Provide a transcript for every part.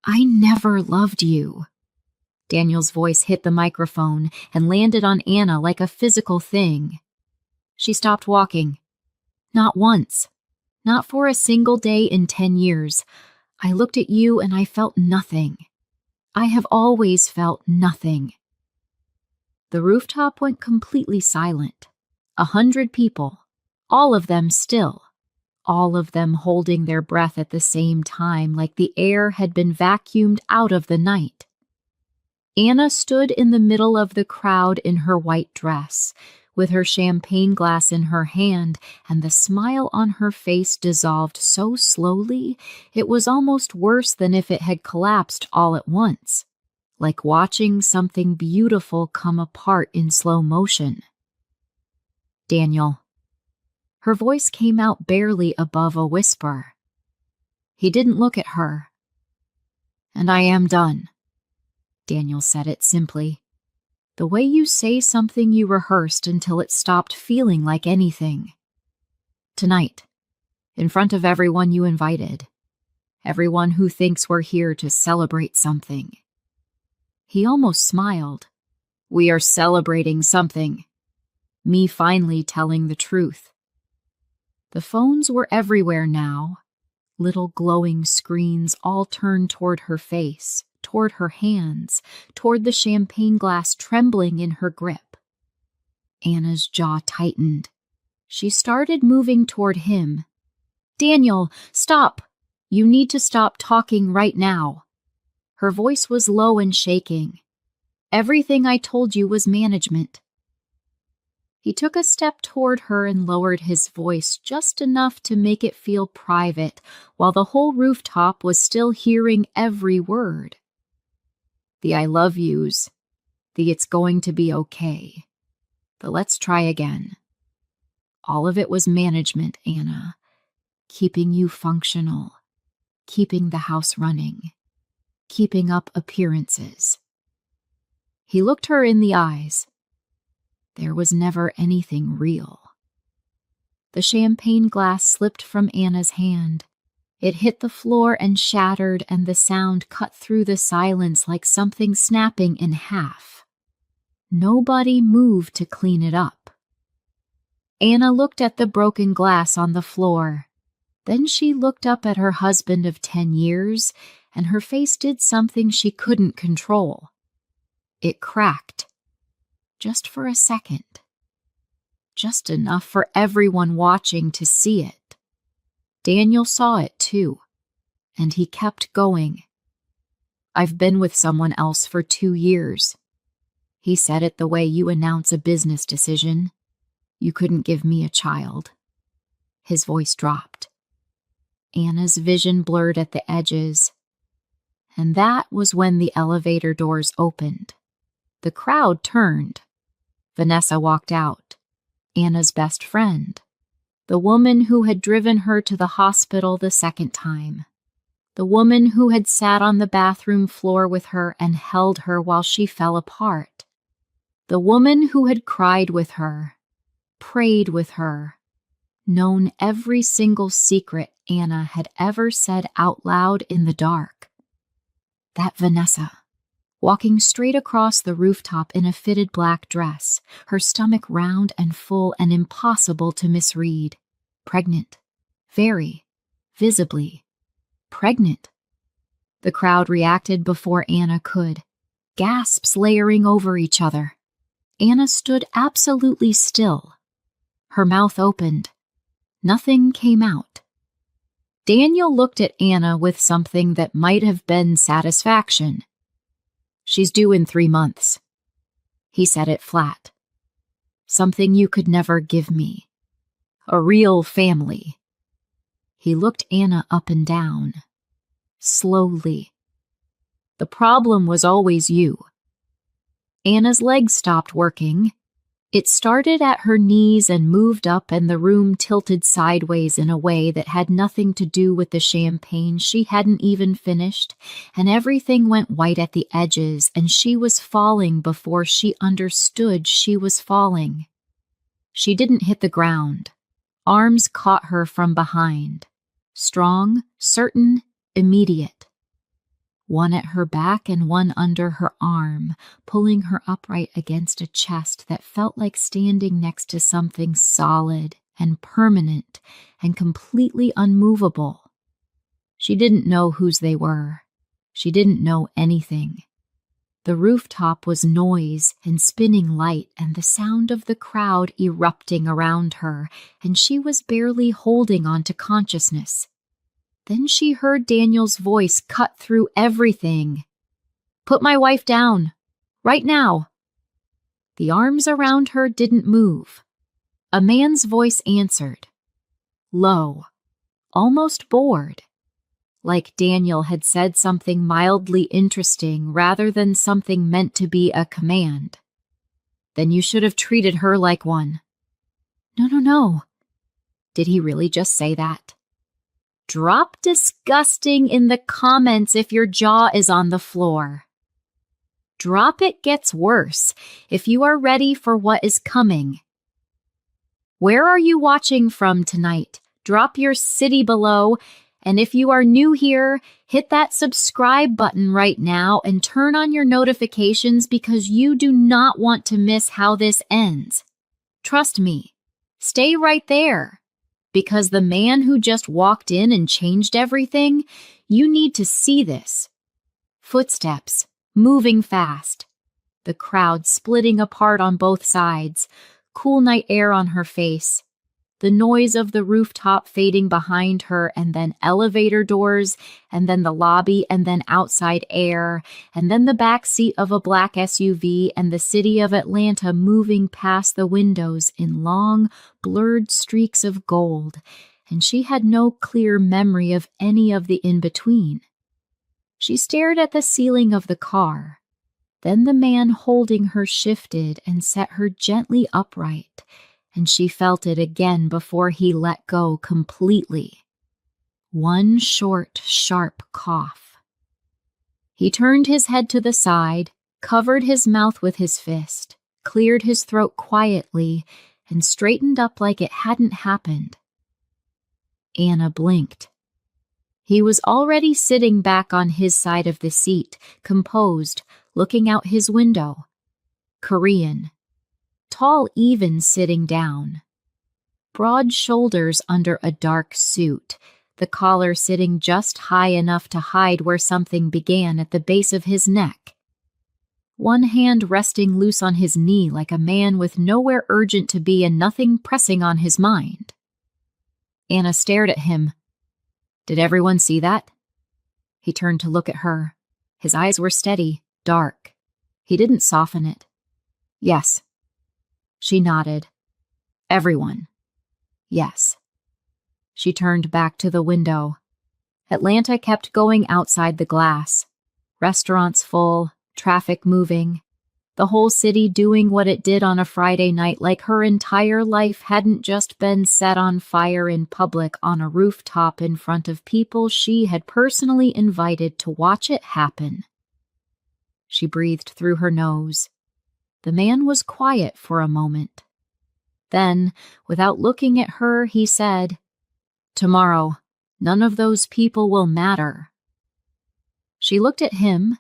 I never loved you. Daniel's voice hit the microphone and landed on Anna like a physical thing. She stopped walking. Not once. Not for a single day in 10 years. I looked at you and I felt nothing. I have always felt nothing. The rooftop went completely silent. 100 people, all of them still, all of them holding their breath at the same time like the air had been vacuumed out of the night. Anna stood in the middle of the crowd in her white dress, with her champagne glass in her hand, and the smile on her face dissolved so slowly it was almost worse than if it had collapsed all at once, like watching something beautiful come apart in slow motion. Daniel. Her voice came out barely above a whisper. He didn't look at her. And I am done. Daniel said it simply. The way you say something you rehearsed until it stopped feeling like anything. Tonight, in front of everyone you invited. Everyone who thinks we're here to celebrate something. He almost smiled. We are celebrating something. Me finally telling the truth. The phones were everywhere now. Little glowing screens all turned toward her face, toward her hands, toward the champagne glass trembling in her grip. Anna's jaw tightened. She started moving toward him. Daniel, stop! You need to stop talking right now. Her voice was low and shaking. Everything I told you was management. He took a step toward her and lowered his voice just enough to make it feel private, while the whole rooftop was still hearing every word. The I love yous, the it's going to be okay, the let's try again. All of it was management, Anna, keeping you functional, keeping the house running, keeping up appearances. He looked her in the eyes. There was never anything real. The champagne glass slipped from Anna's hand. It hit the floor and shattered, and the sound cut through the silence like something snapping in half. Nobody moved to clean it up. Anna looked at the broken glass on the floor. Then she looked up at her husband of 10 years, and her face did something she couldn't control. It cracked. Just for a second. Just enough for everyone watching to see it. Daniel saw it too, and he kept going. I've been with someone else for 2 years. He said it the way you announce a business decision. You couldn't give me a child. His voice dropped. Anna's vision blurred at the edges. And that was when the elevator doors opened. The crowd turned. Vanessa walked out, Anna's best friend, the woman who had driven her to the hospital the second time, the woman who had sat on the bathroom floor with her and held her while she fell apart, the woman who had cried with her, prayed with her, known every single secret Anna had ever said out loud in the dark. That Vanessa. Walking straight across the rooftop in a fitted black dress, her stomach round and full and impossible to misread. Pregnant. Very. Visibly. Pregnant. The crowd reacted before Anna could. Gasps layering over each other. Anna stood absolutely still. Her mouth opened. Nothing came out. Daniel looked at Anna with something that might have been satisfaction. She's due in 3 months. He said it flat. Something you could never give me. A real family. He looked Anna up and down. Slowly. The problem was always you. Anna's legs stopped working. It started at her knees and moved up, and the room tilted sideways in a way that had nothing to do with the champagne she hadn't even finished, and everything went white at the edges, and she was falling before she understood she was falling. She didn't hit the ground. Arms caught her from behind. Strong, certain, immediate. one at her back and one under her arm, pulling her upright against a chest that felt like standing next to something solid and permanent and completely unmovable. She didn't know whose they were. She didn't know anything. The rooftop was noise and spinning light and the sound of the crowd erupting around her, and she was barely holding on to consciousness. Then she heard Daniel's voice cut through everything. "Put my wife down. Right now." The arms around her didn't move. A man's voice answered. Low, almost bored. Like Daniel had said something mildly interesting rather than something meant to be a command. "Then you should have treated her like one." No. Did he really just say that? Drop disgusting in the comments if your jaw is on the floor. Drop it gets worse if you are ready for what is coming. Where are you watching from tonight? Drop your city below, and if you are new here, hit that subscribe button right now and turn on your notifications because you do not want to miss how this ends. Trust me, stay right there. Because the man who just walked in and changed everything, you need to see this. Footsteps, moving fast. The crowd splitting apart on both sides. Cool night air on her face. The noise of the rooftop fading behind her, and then elevator doors, and then the lobby, and then outside air, and then the back seat of a black SUV, and the city of Atlanta moving past the windows in long, blurred streaks of gold, and she had no clear memory of any of the in-between. She stared at the ceiling of the car. Then the man holding her shifted and set her gently upright, and she felt it again before he let go completely. One short, sharp cough. He turned his head to the side, covered his mouth with his fist, cleared his throat quietly, and straightened up like it hadn't happened. Anna blinked. He was already sitting back on his side of the seat, composed, looking out his window. Korean. Tall, even sitting down. Broad shoulders under a dark suit, the collar sitting just high enough to hide where something began at the base of his neck. One hand resting loose on his knee like a man with nowhere urgent to be and nothing pressing on his mind. Anna stared at him. Did everyone see that? He turned to look at her. His eyes were steady, dark. He didn't soften it. Yes. She nodded. Everyone. Yes. She turned back to the window. Atlanta kept going outside the glass. Restaurants full, traffic moving. The whole city doing what it did on a Friday night like her entire life hadn't just been set on fire in public on a rooftop in front of people she had personally invited to watch it happen. She breathed through her nose. The man was quiet for a moment. Then, without looking at her, he said, "Tomorrow, none of those people will matter." She looked at him.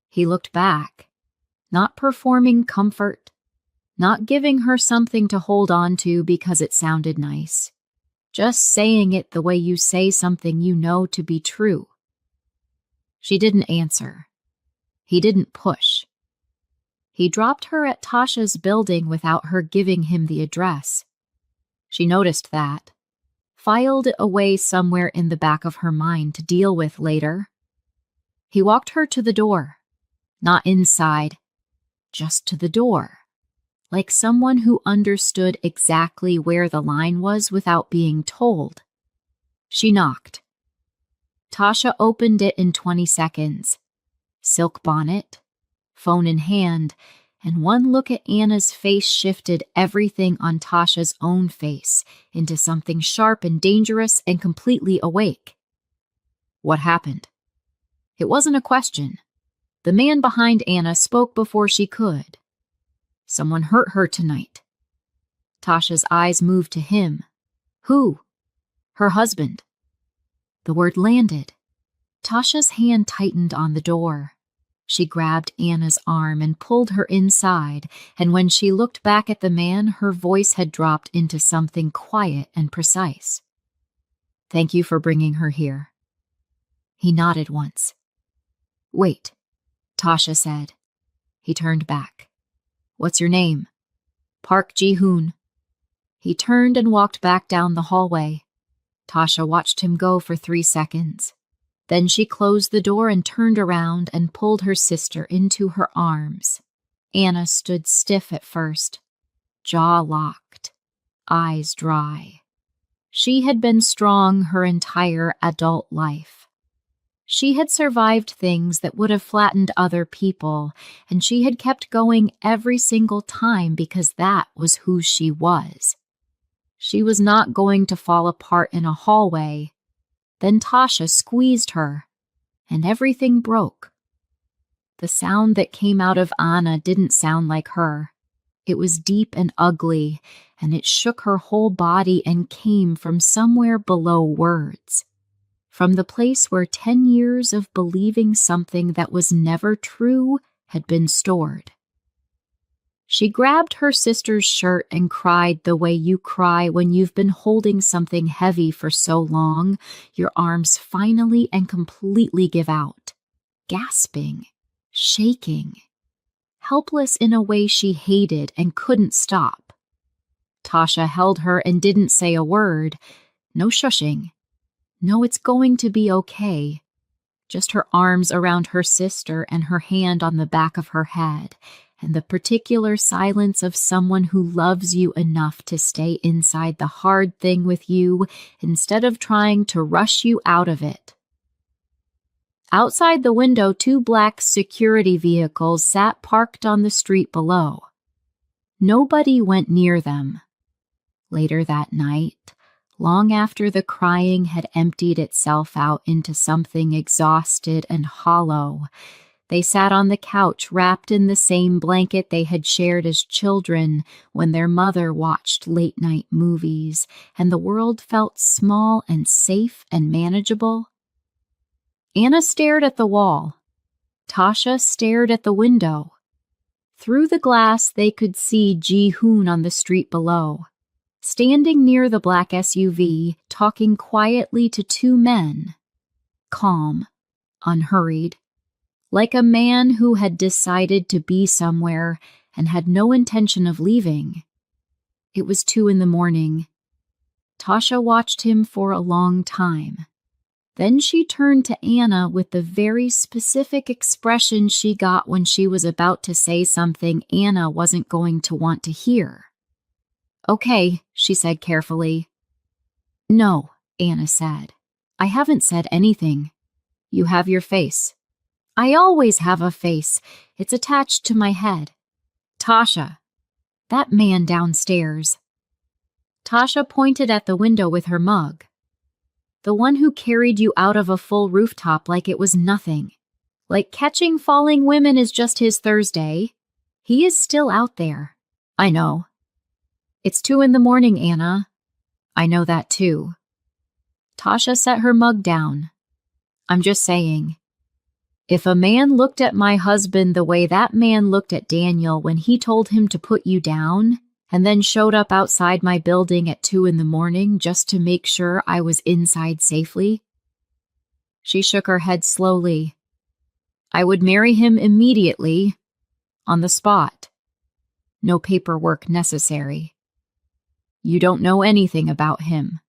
He looked back, not performing comfort, not giving her something to hold on to because it sounded nice, just saying it the way you say something you know to be true. She didn't answer. He didn't push. He dropped her at Tasha's building without her giving him the address. She noticed that, filed it away somewhere in the back of her mind to deal with later. He walked her to the door, not inside, just to the door, like someone who understood exactly where the line was without being told. She knocked. Tasha opened it in 20 seconds. Silk bonnet, phone in hand, and one look at Anna's face shifted everything on Tasha's own face into something sharp and dangerous and completely awake. What happened? It wasn't a question. The man behind Anna spoke before she could. Someone hurt her tonight. Tasha's eyes moved to him. Who? Her husband. The word landed. Tasha's hand tightened on the door. She grabbed Anna's arm and pulled her inside, and when she looked back at the man, her voice had dropped into something quiet and precise. "Thank you for bringing her here." He nodded once. "Wait," Tasha said. He turned back. "What's your name?" "Park Ji-hoon." He turned and walked back down the hallway. Tasha watched him go for 3 seconds. Then she closed the door and turned around and pulled her sister into her arms. Anna stood stiff at first, jaw locked, eyes dry. She had been strong her entire adult life. She had survived things that would have flattened other people, and she had kept going every single time because that was who she was. She was not going to fall apart in a hallway. Then Tasha squeezed her, and everything broke. The sound that came out of Anna didn't sound like her. It was deep and ugly, and it shook her whole body and came from somewhere below words. From the place where 10 years of believing something that was never true had been stored. She grabbed her sister's shirt and cried the way you cry when you've been holding something heavy for so long, your arms finally and completely give out, gasping, shaking, helpless in a way she hated and couldn't stop. Tasha held her and didn't say a word. No shushing. No, it's going to be okay. Just her arms around her sister and her hand on the back of her head, and the particular silence of someone who loves you enough to stay inside the hard thing with you instead of trying to rush you out of it. Outside the window, 2 black security vehicles sat parked on the street below. Nobody went near them. Later that night, long after the crying had emptied itself out into something exhausted and hollow, they sat on the couch wrapped in the same blanket they had shared as children when their mother watched late-night movies and the world felt small and safe and manageable. Anna stared at the wall. Tasha stared at the window. Through the glass, they could see Ji-hoon on the street below, standing near the black SUV, talking quietly to 2 men. Calm, unhurried. Like a man who had decided to be somewhere and had no intention of leaving. It was 2 a.m. Tasha watched him for a long time. Then she turned to Anna with the very specific expression she got when she was about to say something Anna wasn't going to want to hear. "Okay," she said carefully. "No," Anna said. "I haven't said anything. You have your face." "I always have a face. It's attached to my head." "Tasha." "That man downstairs." Tasha pointed at the window with her mug. "The one who carried you out of a full rooftop like it was nothing. Like catching falling women is just his Thursday. He is still out there." "I know." "It's 2 a.m, Anna." "I know that too." Tasha set her mug down. "I'm just saying. If a man looked at my husband the way that man looked at Daniel when he told him to put you down, and then showed up outside my building at 2 a.m. just to make sure I was inside safely." She shook her head slowly. "I would marry him immediately, on the spot. No paperwork necessary. You don't know anything about him.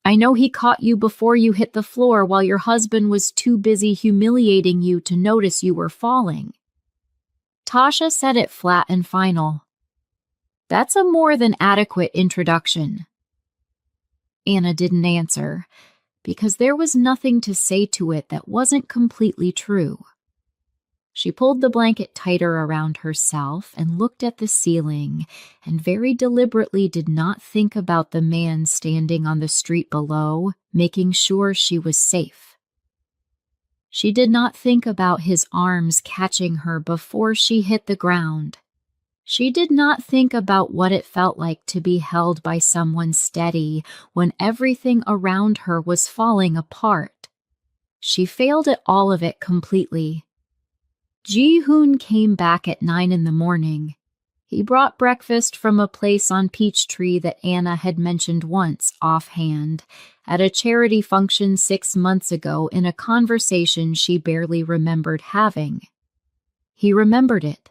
I know he caught you before you hit the floor while your husband was too busy humiliating you to notice you were falling." Tasha said it flat and final. "That's a more than adequate introduction." Anna didn't answer, because there was nothing to say to it that wasn't completely true. She pulled the blanket tighter around herself and looked at the ceiling, and very deliberately did not think about the man standing on the street below, making sure she was safe. She did not think about his arms catching her before she hit the ground. She did not think about what it felt like to be held by someone steady when everything around her was falling apart. She failed at all of it completely. Ji-hoon came back at 9 in the morning. He brought breakfast from a place on Peachtree that Anna had mentioned once, offhand, at a charity function 6 months ago in a conversation she barely remembered having. He remembered it.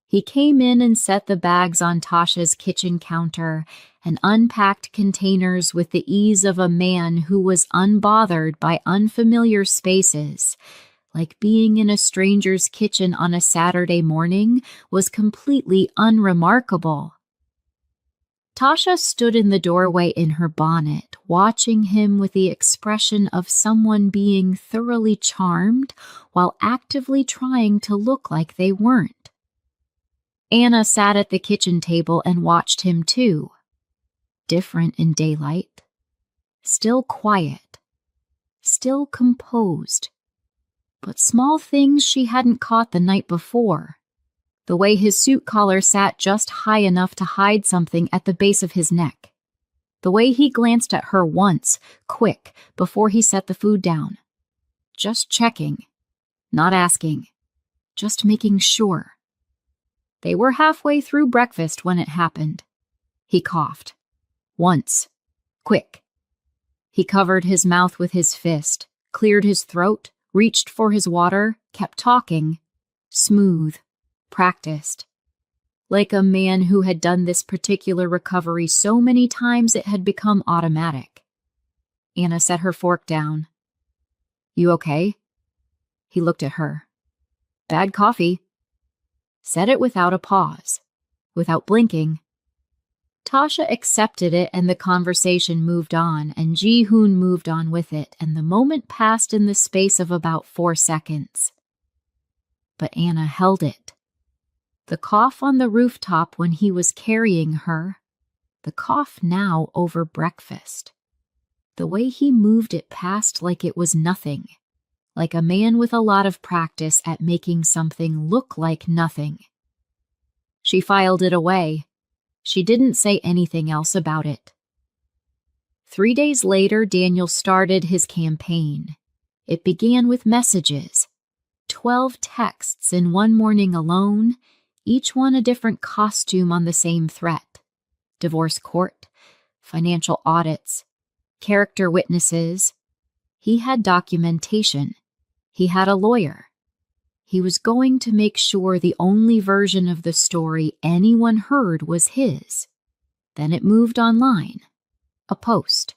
He came in and set the bags on Tasha's kitchen counter and unpacked containers with the ease of a man who was unbothered by unfamiliar spaces, like being in a stranger's kitchen on a Saturday morning was completely unremarkable. Tasha stood in the doorway in her bonnet, watching him with the expression of someone being thoroughly charmed while actively trying to look like they weren't. Anna sat at the kitchen table and watched him too. Different in daylight. Still quiet. Still composed. But small things she hadn't caught the night before. The way his suit collar sat just high enough to hide something at the base of his neck. The way he glanced at her once, quick, before he set the food down. Just checking. Not asking. Just making sure. They were halfway through breakfast when it happened. He coughed. Once. Quick. He covered his mouth with his fist, cleared his throat, reached for his water, kept talking. Smooth. Practiced. Like a man who had done this particular recovery so many times it had become automatic. Anna set her fork down. You okay? He looked at her. Bad coffee. Said it without a pause, without blinking. Tasha accepted it and the conversation moved on, and Ji-hoon moved on with it, and the moment passed in the space of about 4 seconds. But Anna held it. The cough on the rooftop when he was carrying her, the cough now over breakfast. The way he moved it past like it was nothing. Like a man with a lot of practice at making something look like nothing. She filed it away. She didn't say anything else about it. 3 days later, Daniel started his campaign. It began with messages. 12 texts in one morning alone, each one a different costume on the same threat. Divorce court, financial audits, character witnesses. He had documentation. He had a lawyer. He was going to make sure the only version of the story anyone heard was his. Then it moved online. A post.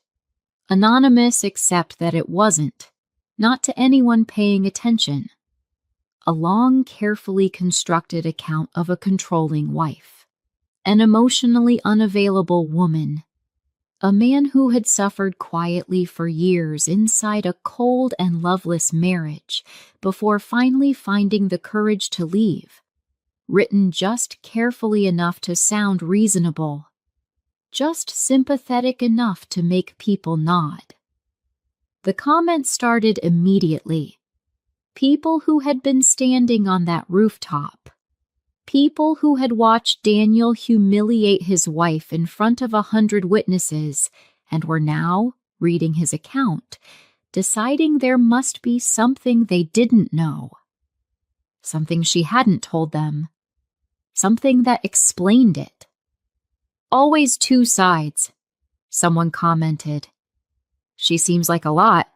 Anonymous except that it wasn't. Not to anyone paying attention. A long, carefully constructed account of a controlling wife. An emotionally unavailable woman. A man who had suffered quietly for years inside a cold and loveless marriage before finally finding the courage to leave. Written just carefully enough to sound reasonable. Just sympathetic enough to make people nod. The comments started immediately. People who had been standing on that rooftop. People who had watched Daniel humiliate his wife in front of 100 witnesses and were now, reading his account, deciding there must be something they didn't know. Something she hadn't told them. Something that explained it. Always 2 sides, someone commented. She seems like a lot,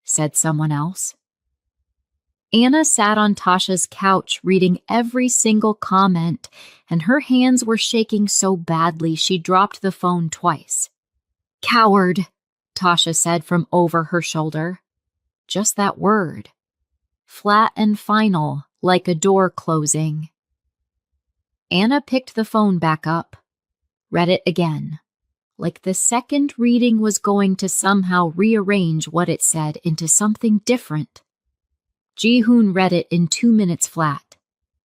said someone else. Anna sat on Tasha's couch reading every single comment, and her hands were shaking so badly she dropped the phone twice. Coward, Tasha said from over her shoulder. Just that word. Flat and final, like a door closing. Anna picked the phone back up, read it again, like the second reading was going to somehow rearrange what it said into something different. Ji-hoon read it in 2 minutes flat.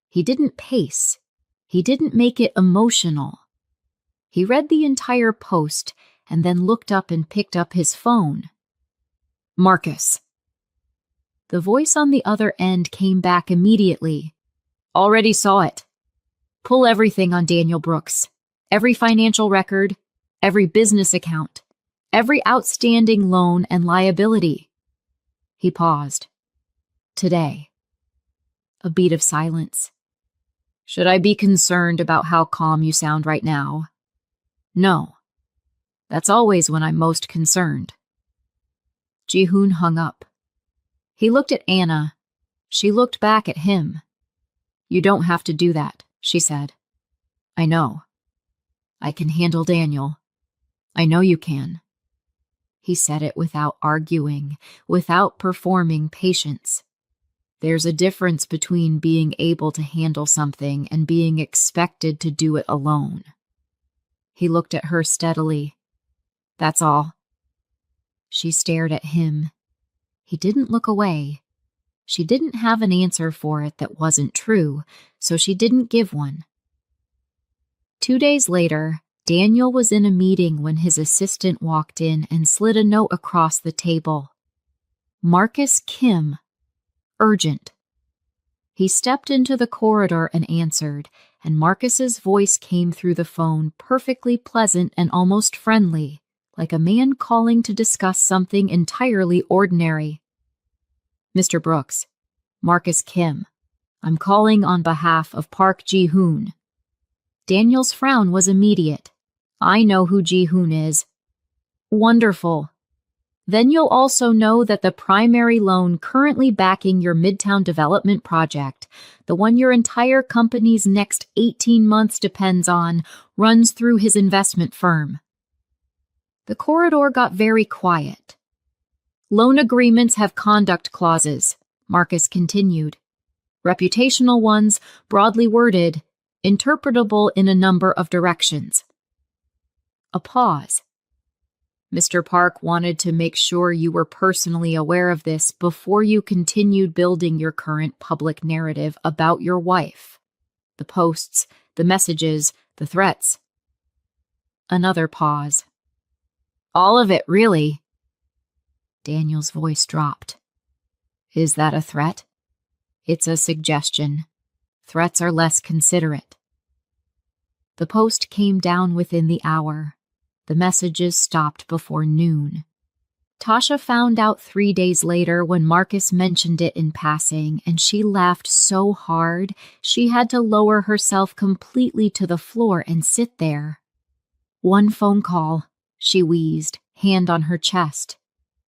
He didn't pace. He didn't make it emotional. He read the entire post and then looked up and picked up his phone. Marcus. The voice on the other end came back immediately. Already saw it. Pull everything on Daniel Brooks. Every financial record, every business account, every outstanding loan and liability. He paused. Today. A beat of silence. Should I be concerned about how calm you sound right now? No. That's always when I'm most concerned. Ji-hoon hung up. He looked at Anna. She looked back at him. You don't have to do that, she said. I know. I can handle Daniel. I know you can. He said it without arguing, without performing patience. There's a difference between being able to handle something and being expected to do it alone. He looked at her steadily. That's all. She stared at him. He didn't look away. She didn't have an answer for it that wasn't true, so she didn't give one. 2 days later, Daniel was in a meeting when his assistant walked in and slid a note across the table. Marcus Kim. Urgent. He stepped into the corridor and answered, and Marcus's voice came through the phone, perfectly pleasant and almost friendly, like a man calling to discuss something entirely ordinary. Mr. Brooks, Marcus Kim. I'm calling on behalf of Park Ji-hoon. Daniel's frown was immediate. I know who Ji-hoon is. Wonderful. Then you'll also know that the primary loan currently backing your Midtown development project, the one your entire company's next 18 months depends on, runs through his investment firm. The corridor got very quiet. Loan agreements have conduct clauses, Marcus continued. Reputational ones, broadly worded, interpretable in a number of directions. A pause. Mr. Park wanted to make sure you were personally aware of this before you continued building your current public narrative about your wife. The posts, the messages, the threats. Another pause. All of it, really. Daniel's voice dropped. Is that a threat? It's a suggestion. Threats are less considerate. The post came down within the hour. The messages stopped before noon. Tasha found out 3 days later when Marcus mentioned it in passing, and she laughed so hard she had to lower herself completely to the floor and sit there. One phone call, she wheezed, hand on her chest.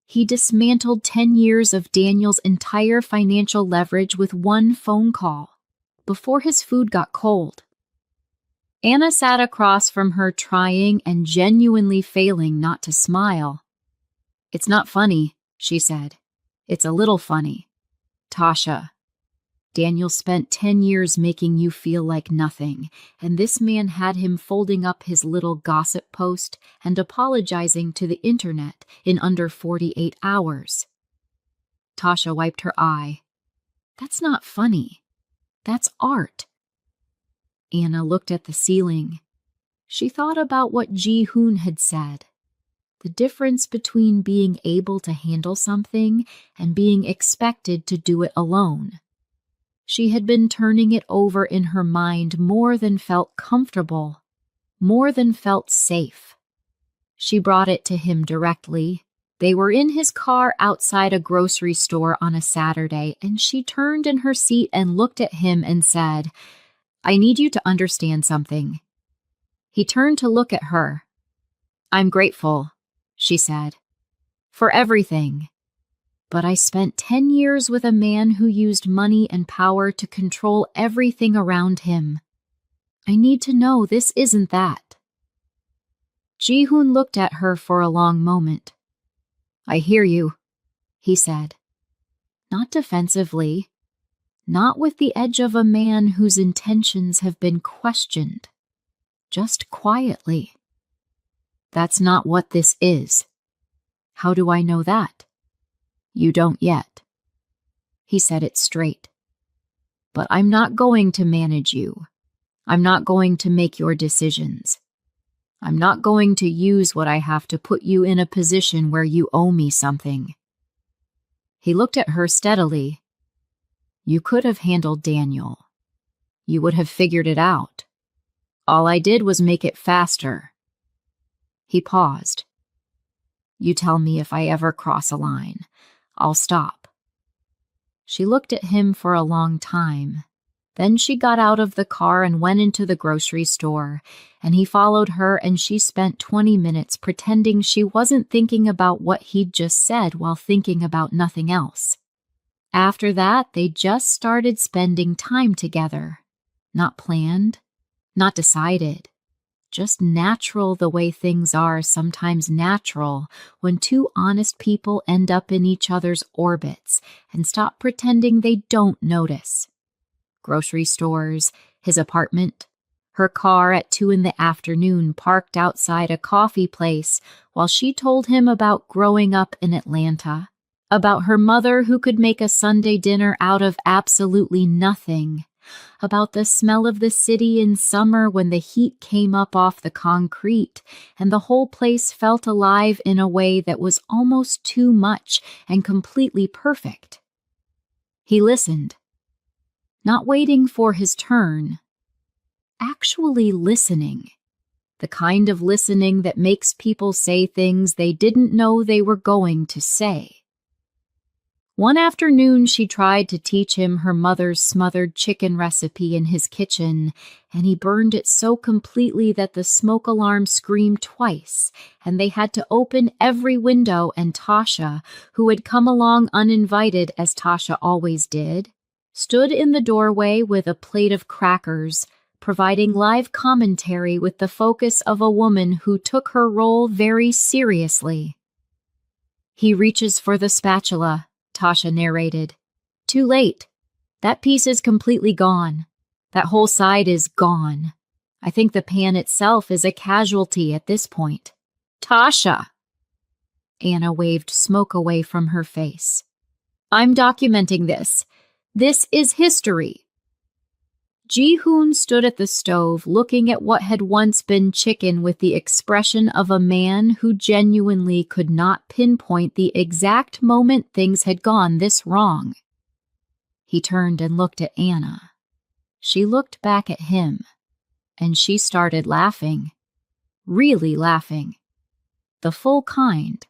He dismantled 10 years of Daniel's entire financial leverage with one phone call, before his food got cold. Anna sat across from her, trying and genuinely failing not to smile. It's not funny, she said. It's a little funny. Tasha, Daniel spent 10 years making you feel like nothing, and this man had him folding up his little gossip post and apologizing to the internet in under 48 hours. Tasha wiped her eye. That's not funny. That's art. Anna looked at the ceiling. She thought about what Ji-hoon had said. The difference between being able to handle something and being expected to do it alone. She had been turning it over in her mind more than felt comfortable, more than felt safe. She brought it to him directly. They were in his car outside a grocery store on a Saturday, and she turned in her seat and looked at him and said, I need you to understand something. He turned to look at her. I'm grateful, she said, for everything. But I spent 10 years with a man who used money and power to control everything around him. I need to know this isn't that. Ji-hoon looked at her for a long moment. I hear you, he said. Not defensively. Not with the edge of a man whose intentions have been questioned. Just quietly. That's not what this is. How do I know that? You don't yet. He said it straight. But I'm not going to manage you. I'm not going to make your decisions. I'm not going to use what I have to put you in a position where you owe me something. He looked at her steadily. You could have handled Daniel. You would have figured it out. All I did was make it faster. He paused. You tell me if I ever cross a line. I'll stop. She looked at him for a long time. Then she got out of the car and went into the grocery store, and he followed her, and she spent 20 minutes pretending she wasn't thinking about what he'd just said while thinking about nothing else. After that, they just started spending time together. Not planned, not decided. Just natural the way things are, sometimes natural, when two honest people end up in each other's orbits and stop pretending they don't notice. Grocery stores, his apartment, her car at 2 p.m. parked outside a coffee place while she told him about growing up in Atlanta, about her mother who could make a Sunday dinner out of absolutely nothing, about the smell of the city in summer when the heat came up off the concrete and the whole place felt alive in a way that was almost too much and completely perfect. He listened, not waiting for his turn, actually listening, the kind of listening that makes people say things they didn't know they were going to say. One afternoon, she tried to teach him her mother's smothered chicken recipe in his kitchen, and he burned it so completely that the smoke alarm screamed twice, and they had to open every window, and Tasha, who had come along uninvited as Tasha always did, stood in the doorway with a plate of crackers, providing live commentary with the focus of a woman who took her role very seriously. He reaches for the spatula, Tasha narrated. Too late. That piece is completely gone. That whole side is gone. I think the pan itself is a casualty at this point. Tasha! Anna waved smoke away from her face. I'm documenting this. This is history. Ji-hoon stood at the stove looking at what had once been chicken with the expression of a man who genuinely could not pinpoint the exact moment things had gone this wrong. He turned and looked at Anna. She looked back at him, and she started laughing. Really laughing. The full kind.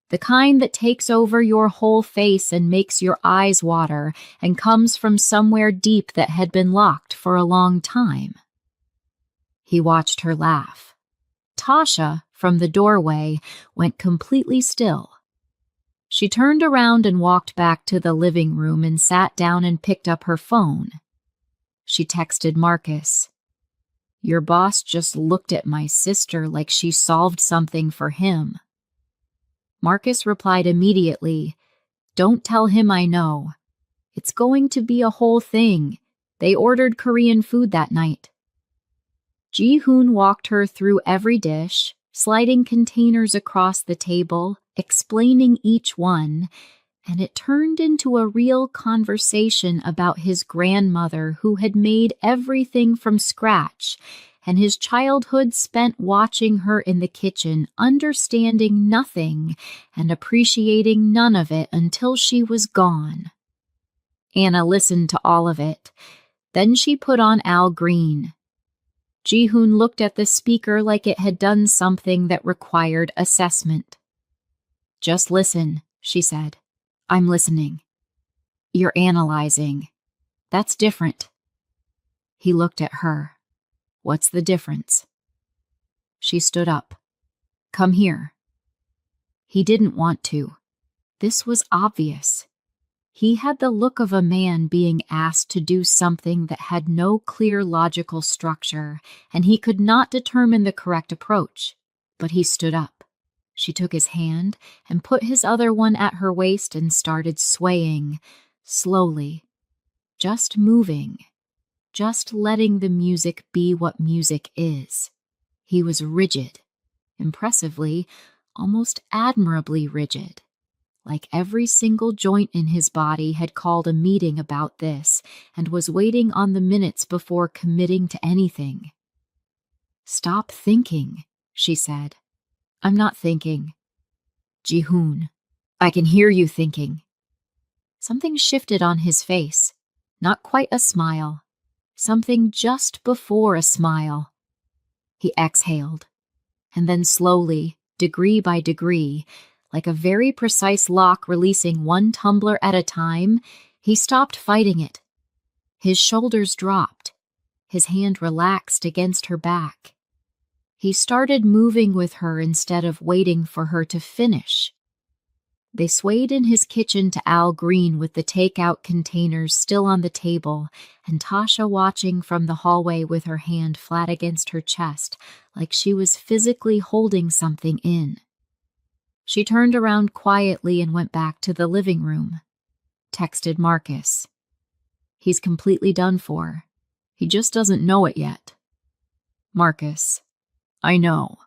The kind that takes over your whole face and makes your eyes water and comes from somewhere deep that had been locked for a long time. He watched her laugh. Tasha, from the doorway, went completely still. She turned around and walked back to the living room and sat down and picked up her phone. She texted Marcus. Your boss just looked at my sister like she solved something for him. Marcus replied immediately, Don't tell him I know. It's going to be a whole thing. They ordered Korean food that night. Ji-hoon walked her through every dish, sliding containers across the table, explaining each one, and it turned into a real conversation about his grandmother who had made everything from scratch, and his childhood spent watching her in the kitchen, understanding nothing and appreciating none of it until she was gone. Anna listened to all of it. Then she put on Al Green. Ji-hoon looked at the speaker like it had done something that required assessment. Just listen, she said. I'm listening. You're analyzing. That's different. He looked at her. What's the difference? She stood up. Come here. He didn't want to. This was obvious. He had the look of a man being asked to do something that had no clear logical structure, and he could not determine the correct approach. But he stood up. She took his hand and put his other one at her waist and started swaying, slowly, just moving. Just letting the music be what music is. He was rigid, impressively, almost admirably rigid. Like every single joint in his body had called a meeting about this and was waiting on the minutes before committing to anything. Stop thinking, she said. I'm not thinking. Ji-hoon, I can hear you thinking. Something shifted on his face, not quite a smile. Something just before a smile. He exhaled, and then slowly, degree by degree, like a very precise lock releasing one tumbler at a time, He stopped fighting it. His shoulders dropped. His hand relaxed against her back. He started moving with her instead of waiting for her to finish. They swayed in his kitchen to Al Green with the takeout containers still on the table, and Tasha watching from the hallway with her hand flat against her chest, like she was physically holding something in. She turned around quietly and went back to the living room. Texted Marcus. He's completely done for. He just doesn't know it yet. Marcus. I know.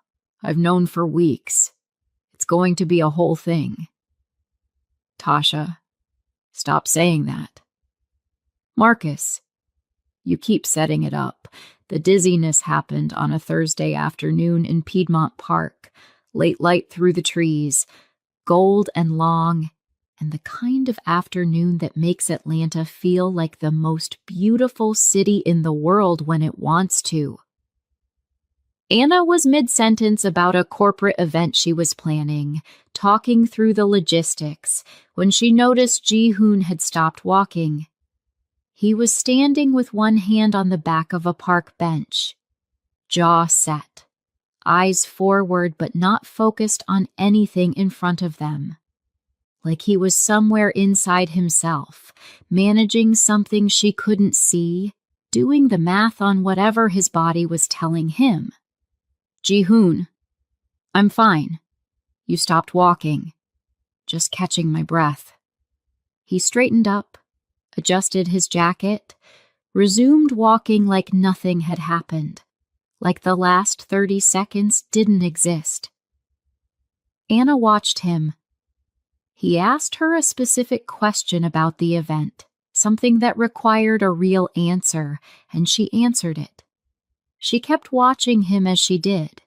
I've known for weeks. It's going to be a whole thing. Tasha. Stop saying that. Marcus. You keep setting it up. The dizziness happened on a Thursday afternoon in Piedmont Park. Late light through the trees. Gold and long. And the kind of afternoon that makes Atlanta feel like the most beautiful city in the world when it wants to. Anna was mid-sentence about a corporate event she was planning, talking through the logistics, when she noticed Ji-hoon had stopped walking. He was standing with one hand on the back of a park bench, jaw set, eyes forward but not focused on anything in front of them. Like he was somewhere inside himself, managing something she couldn't see, doing the math on whatever his body was telling him. Ji-hoon, I'm fine. You stopped walking. Just catching my breath. He straightened up, adjusted his jacket, resumed walking like nothing had happened, like the last 30 seconds didn't exist. Anna watched him. He asked her a specific question about the event, something that required a real answer, and she answered it. She kept watching him as she did.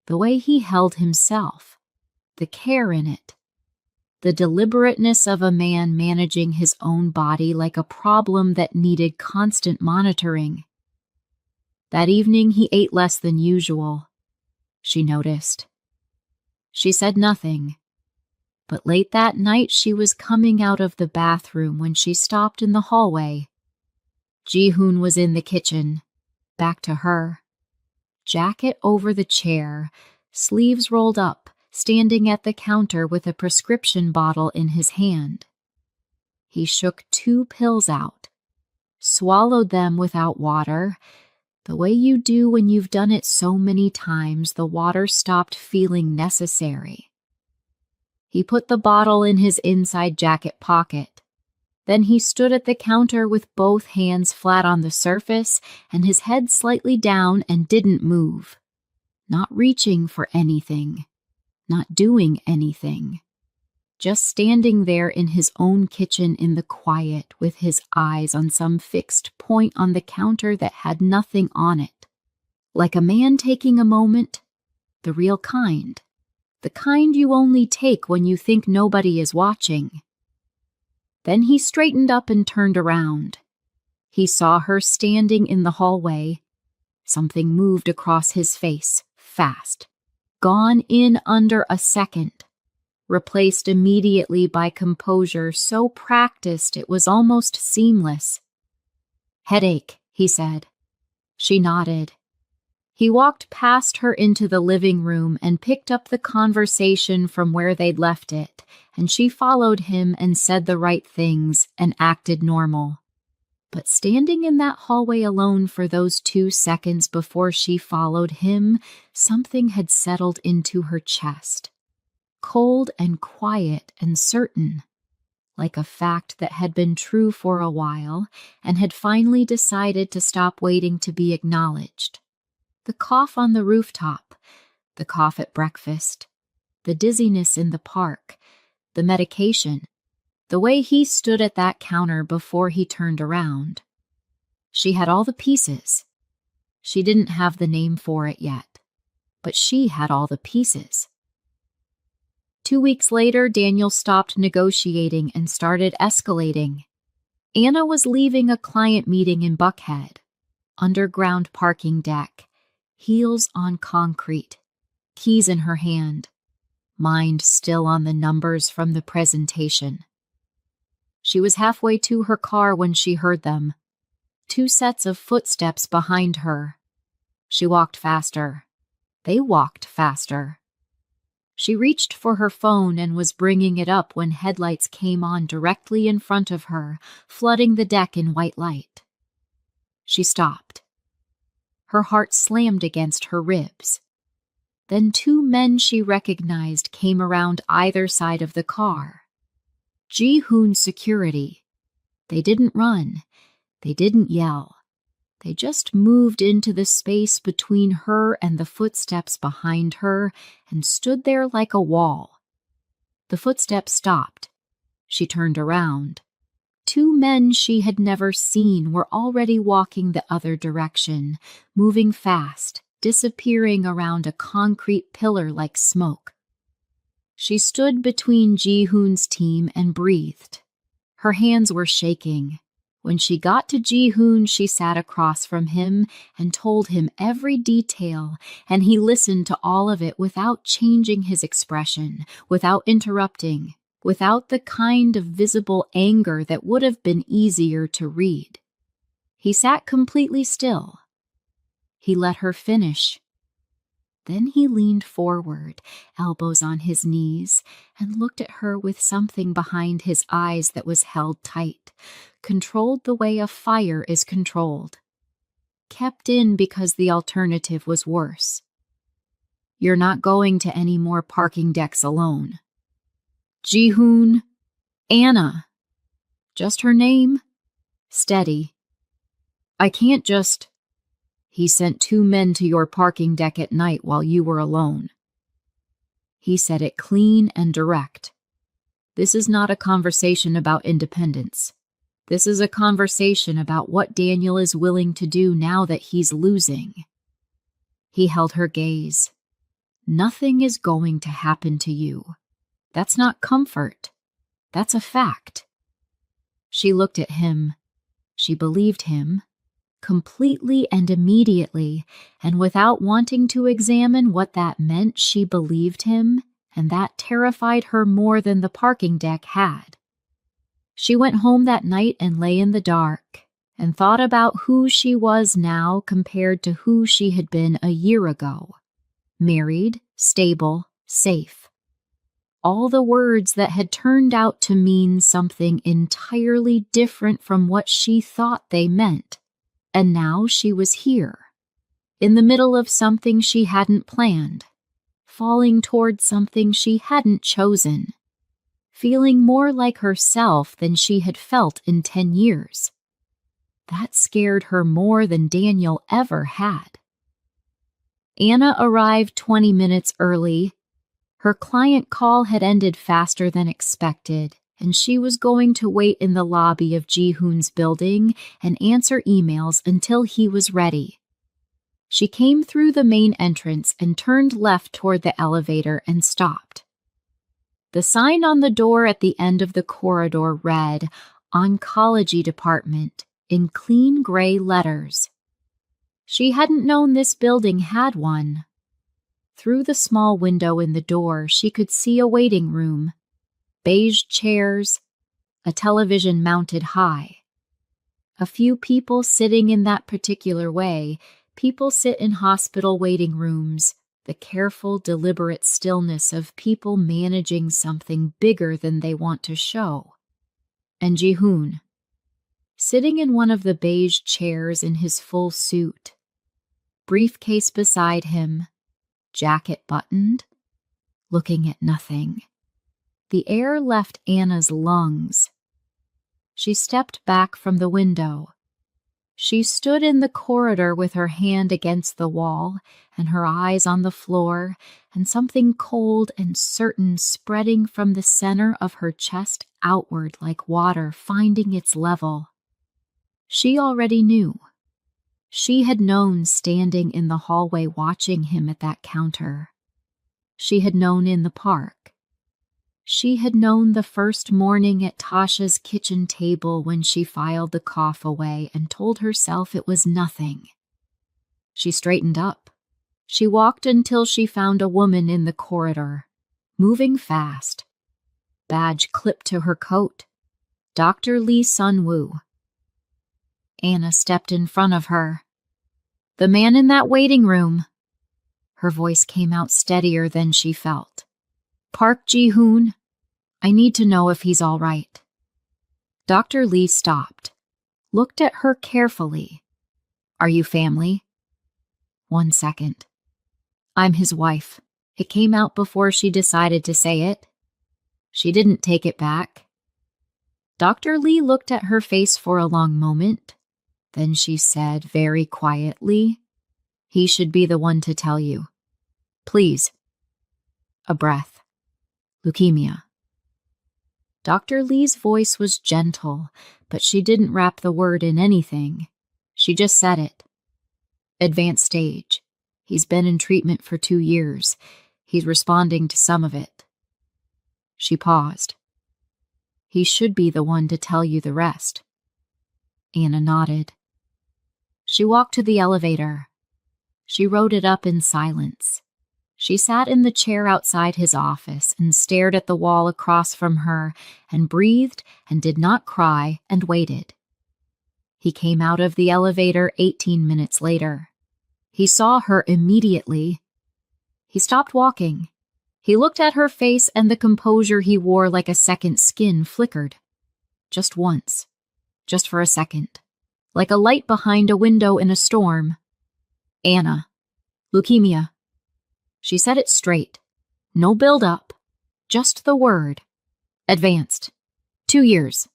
The way he held himself, the care in it, the deliberateness of a man managing his own body like a problem that needed constant monitoring. That evening he ate less than usual, she noticed. She said nothing, but late that night she was coming out of the bathroom when she stopped in the hallway. Ji-hoon was in the kitchen, back to her. Jacket over the chair, sleeves rolled up, standing at the counter with a prescription bottle in his hand. He shook 2 pills out, swallowed them without water, the way you do when you've done it so many times the water stopped feeling necessary. He put the bottle in his inside jacket pocket. Then he stood at the counter with both hands flat on the surface and his head slightly down and didn't move. Not reaching for anything. Not doing anything. Just standing there in his own kitchen in the quiet with his eyes on some fixed point on the counter that had nothing on it. Like a man taking a moment, the real kind. The kind you only take when you think nobody is watching. Then he straightened up and turned around. He saw her standing in the hallway. Something moved across his face, fast. Gone in under a second. Replaced immediately by composure so practiced it was almost seamless. Headache, he said. She nodded. He walked past her into the living room and picked up the conversation from where they'd left it, and she followed him and said the right things and acted normal. But standing in that hallway alone for those 2 seconds before she followed him, something had settled into her chest. Cold and quiet and certain, like a fact that had been true for a while and had finally decided to stop waiting to be acknowledged. The cough on the rooftop, the cough at breakfast, the dizziness in the park, the medication, the way he stood at that counter before he turned around. She had all the pieces. She didn't have the name for it yet, but she had all the pieces. 2 weeks later, Daniel stopped negotiating and started escalating. Anna was leaving a client meeting in Buckhead, underground parking deck, heels on concrete, keys in her hand, mind still on the numbers from the presentation. She was halfway to her car when she heard them. 2 sets of footsteps behind her. She walked faster. They walked faster. She reached for her phone and was bringing it up when headlights came on directly in front of her, flooding the deck in white light. She stopped. Her heart slammed against her ribs. Then 2 men she recognized came around either side of the car. Ji-hoon's security. They didn't run. They didn't yell. They just moved into the space between her and the footsteps behind her and stood there like a wall. The footsteps stopped. She turned around. 2 men she had never seen were already walking the other direction, moving fast, disappearing around a concrete pillar like smoke. She stood between Ji-hoon's team and breathed. Her hands were shaking. When she got to Ji-hoon, she sat across from him and told him every detail, and he listened to all of it without changing his expression, without interrupting, without the kind of visible anger that would have been easier to read. He sat completely still. He let her finish. Then he leaned forward, elbows on his knees, and looked at her with something behind his eyes that was held tight, controlled the way a fire is controlled. Kept in because the alternative was worse. You're not going to any more parking decks alone. Ji-hoon, Anna. Just her name? Steady. I can't just... He sent 2 men to your parking deck at night while you were alone. He said it clean and direct. This is not a conversation about independence. This is a conversation about what Daniel is willing to do now that he's losing. He held her gaze. Nothing is going to happen to you. That's not comfort. That's a fact. She looked at him. She believed him. Completely and immediately, and without wanting to examine what that meant, she believed him, and that terrified her more than the parking deck had. She went home that night and lay in the dark, and thought about who she was now compared to who she had been a year ago. Married, stable, safe. All the words that had turned out to mean something entirely different from what she thought they meant. And now she was here, in the middle of something she hadn't planned, falling toward something she hadn't chosen, feeling more like herself than she had felt in 10 years. That scared her more than Daniel ever had. Anna arrived 20 minutes early. Her client call had ended faster than expected, and she was going to wait in the lobby of Ji-hoon's building and answer emails until he was ready. She came through the main entrance and turned left toward the elevator and stopped. The sign on the door at the end of the corridor read, Oncology Department, in clean gray letters. She hadn't known this building had one. Through the small window in the door, she could see a waiting room. Beige chairs, a television mounted high. A few people sitting in that particular way. People sit in hospital waiting rooms, the careful, deliberate stillness of people managing something bigger than they want to show. And Ji-hoon, sitting in one of the beige chairs in his full suit, briefcase beside him, jacket buttoned, looking at nothing. The air left Anna's lungs. She stepped back from the window. She stood in the corridor with her hand against the wall and her eyes on the floor, and something cold and certain spreading from the center of her chest outward like water finding its level. She already knew. She had known standing in the hallway watching him at that counter. She had known in the park. She had known the first morning at Tasha's kitchen table when she filed the cough away and told herself it was nothing. She straightened up. She walked until she found a woman in the corridor, moving fast. Badge clipped to her coat. Dr. Lee Sun-woo. Anna stepped in front of her. The man in that waiting room. Her voice came out steadier than she felt. Park Ji-hoon, I need to know if he's all right. Dr. Lee stopped, looked at her carefully. Are you family? 1 second. I'm his wife. It came out before she decided to say it. She didn't take it back. Dr. Lee looked at her face for a long moment. Then she said very quietly, he should be the one to tell you. Please. A breath. Leukemia. Dr. Lee's voice was gentle, but she didn't wrap the word in anything. She just said it. Advanced stage. He's been in treatment for 2 years. He's responding to some of it. She paused. He should be the one to tell you the rest. Anna nodded. She walked to the elevator. She rode it up in silence. She sat in the chair outside his office and stared at the wall across from her and breathed and did not cry and waited. He came out of the elevator 18 minutes later. He saw her immediately. He stopped walking. He looked at her face and the composure he wore like a second skin flickered. Just once. Just for a second. Like a light behind a window in a storm. Anna. Leukemia. She said it straight. No build-up. Just the word. Advanced. 2 years.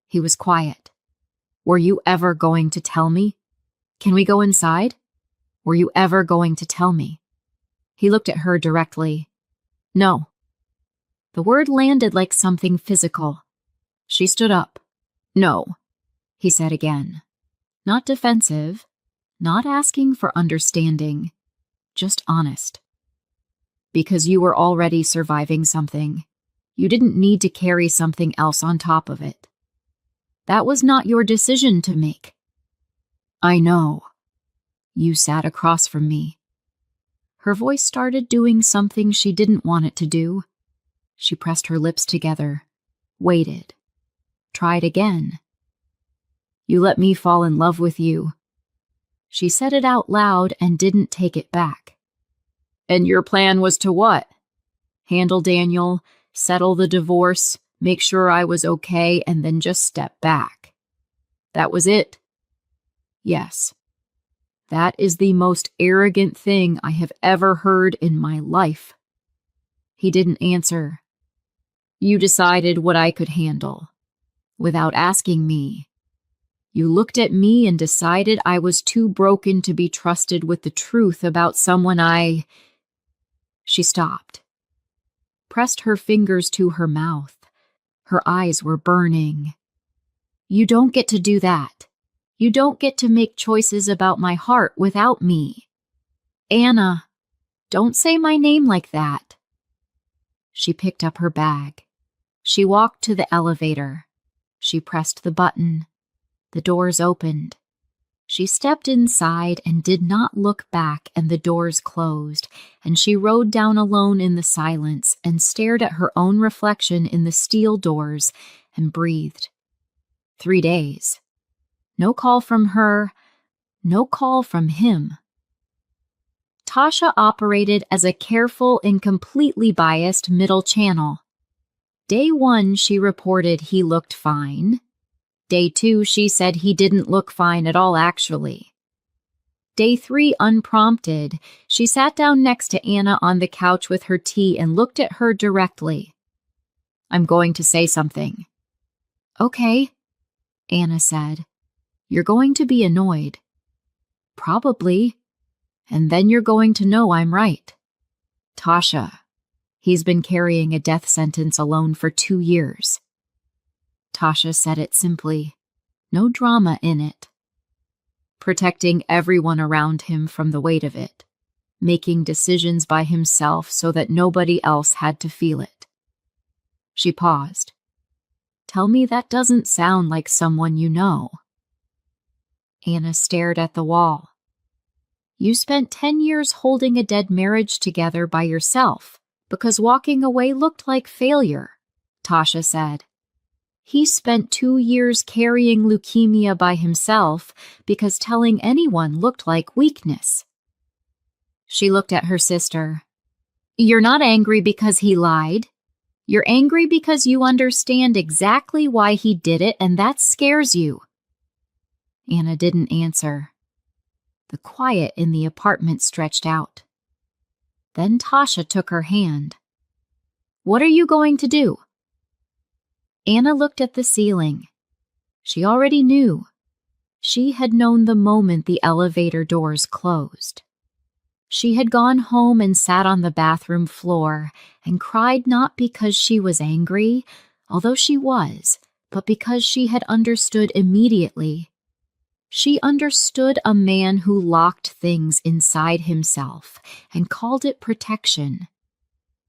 He was quiet. Were you ever going to tell me? Can we go inside? Were you ever going to tell me? He looked at her directly. No. The word landed like something physical. She stood up. No, he said again. Not defensive, not asking for understanding, just honest. Because you were already surviving something. You didn't need to carry something else on top of it. That was not your decision to make. I know. You sat across from me. Her voice started doing something she didn't want it to do. She pressed her lips together, waited, tried again. You let me fall in love with you. She said it out loud and didn't take it back. And your plan was to what? Handle Daniel, settle the divorce, make sure I was okay, and then just step back. That was it? Yes. That is the most arrogant thing I have ever heard in my life. He didn't answer. You decided what I could handle, without asking me. You looked at me and decided I was too broken to be trusted with the truth about someone I... She stopped, pressed her fingers to her mouth. Her eyes were burning. You don't get to do that. You don't get to make choices about my heart without me. Anna, don't say my name like that. She picked up her bag. She walked to the elevator. She pressed the button. The doors opened. She stepped inside and did not look back, and the doors closed, and she rode down alone in the silence and stared at her own reflection in the steel doors and breathed. 3 days. No call from her, no call from him. Tasha operated as a careful and completely biased middle channel. Day 1, she reported he looked fine. Day 2, she said he didn't look fine at all, actually. Day 3, unprompted, she sat down next to Anna on the couch with her tea and looked at her directly. I'm going to say something. Okay, Anna said. You're going to be annoyed. Probably. And then you're going to know I'm right. Tasha, he's been carrying a death sentence alone for 2 years. Tasha said it simply, no drama in it. Protecting everyone around him from the weight of it, making decisions by himself so that nobody else had to feel it. She paused. Tell me that doesn't sound like someone you know. Anna stared at the wall. You spent 10 years holding a dead marriage together by yourself because walking away looked like failure, Tasha said. He spent 2 years carrying leukemia by himself because telling anyone looked like weakness. She looked at her sister. You're not angry because he lied. You're angry because you understand exactly why he did it, and that scares you. Anna didn't answer. The quiet in the apartment stretched out. Then Tasha took her hand. What are you going to do? Anna looked at the ceiling. She already knew. She had known the moment the elevator doors closed. She had gone home and sat on the bathroom floor and cried not because she was angry, although she was, but because she had understood immediately. She understood a man who locked things inside himself and called it protection,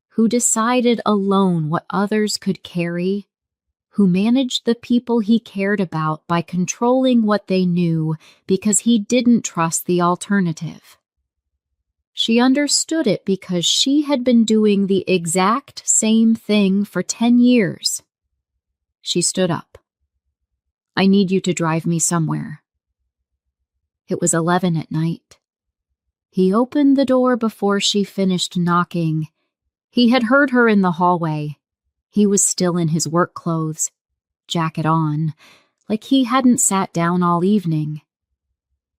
who decided alone what others could carry, who managed the people he cared about by controlling what they knew because he didn't trust the alternative. She understood it because she had been doing the exact same thing for 10 years. She stood up. I need you to drive me somewhere. It was 11 at night. He opened the door before she finished knocking. He had heard her in the hallway. He was still in his work clothes, jacket on, like he hadn't sat down all evening.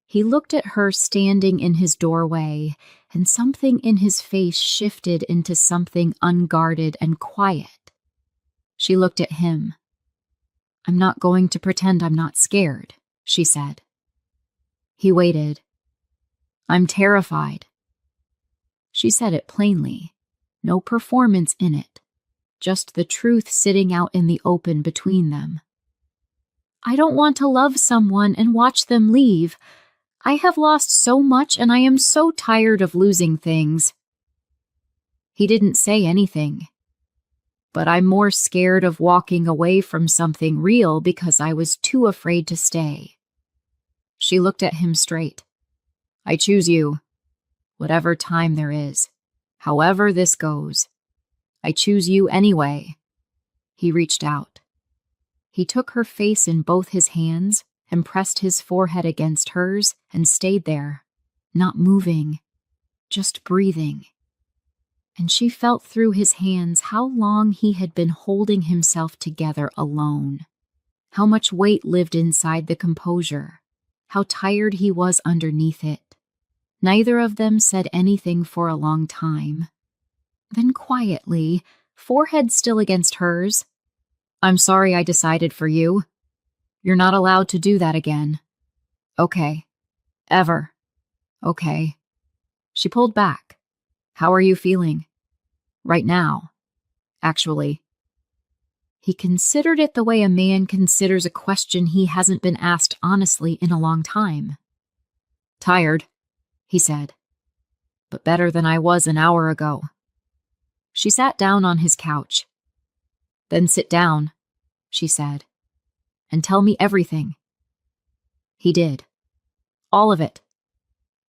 He looked at her standing in his doorway, and something in his face shifted into something unguarded and quiet. She looked at him. I'm not going to pretend I'm not scared, she said. He waited. I'm terrified. She said it plainly. No performance in it. Just the truth sitting out in the open between them. I don't want to love someone and watch them leave. I have lost so much and I am so tired of losing things. He didn't say anything. But I'm more scared of walking away from something real because I was too afraid to stay. She looked at him straight. I choose you. Whatever time there is. However this goes. I choose you anyway. He reached out. He took her face in both his hands and pressed his forehead against hers and stayed there, not moving, just breathing. And she felt through his hands how long he had been holding himself together alone, how much weight lived inside the composure, how tired he was underneath it. Neither of them said anything for a long time. Then quietly, forehead still against hers, I'm sorry I decided for you. You're not allowed to do that again. Okay. Ever. Okay. She pulled back. How are you feeling? Right now. Actually. He considered it the way a man considers a question he hasn't been asked honestly in a long time. Tired, he said. But better than I was an hour ago. She sat down on his couch. Then sit down, she said, and tell me everything. He did. All of it.